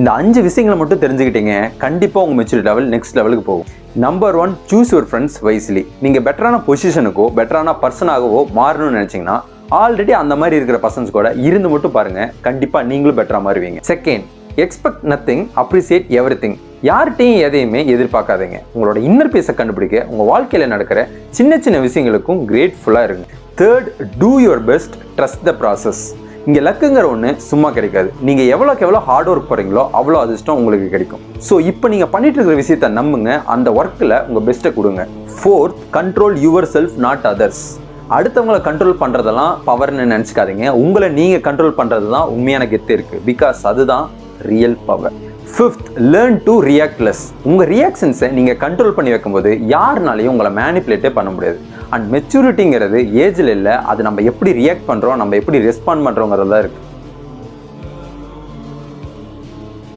இந்த 5 விஷயங்களை மட்டும் தெரிஞ்சுக்கிட்டீங்க, கண்டிப்பாக உங்கள் மெச்சூரிட்டி லெவல் நெக்ஸ்ட் லெவலுக்கு போகும். Number 1, choose your friends wisely. நீங்கள் பெட்டரான பொசிஷனுக்கோ பெட்டரான பர்சனாகவோ மாறணும்னு நினச்சிங்கன்னா ஆல்ரெடி அந்த மாதிரி இருக்கிற பர்சன்ஸ் கூட இருந்து மட்டும் பாருங்கள், கண்டிப்பாக நீங்களும் பெட்டராக மாறுவீங்க. Second, expect nothing, appreciate everything. யார்கிட்டையும் எதையுமே எதிர்பார்க்காதீங்க. உங்களோட இன்னர் பீஸை கண்டுபிடிக்க உங்கள் வாழ்க்கையில் நடக்கிற சின்ன சின்ன விஷயங்களுக்கும் கிரேட்ஃபுல்லாக இருங்க. Third, two your best, trust the process. இங்கே லக்குங்கிற ஒன்று சும்மா கிடைக்காது. நீங்கள் எவ்வளோ ஹார்ட் ஒர்க் போகிறீங்களோ அவ்வளோ அதிர்ஷ்டம் உங்களுக்கு கிடைக்கும். ஸோ இப்போ நீங்கள் பண்ணிட்டு இருக்கிற விஷயத்த நம்புங்க, அந்த ஒர்க்கில் உங்கள் பெஸ்ட்டை கொடுங்க. Fourth, control your self, not others. அடுத்தவங்களை கண்ட்ரோல் பண்ணுறதெல்லாம் பவர்னு நினச்சிக்காதீங்க. உங்களை நீங்கள் கண்ட்ரோல் பண்ணுறது தான் உண்மையான கெத்து இருக்குது. பிகாஸ் அதுதான் real power. Fifth, learn to react less. உங்கள் ரியாக்ஷன்ஸை நீங்கள் கண்ட்ரோல் பண்ணி வைக்கும்போது யாருனாலையும் உங்களை மேனிப்புலேட்டே பண்ண முடியாது. அண்ட் மெச்சூரிட்டிங்கிறது ஏஜில் இல்லை, அது நம்ம எப்படி ரியாக்ட் பண்ணுறோம், நம்ம எப்படி ரெஸ்பாண்ட் பண்ணுறோங்கிறது தான் இருக்குது.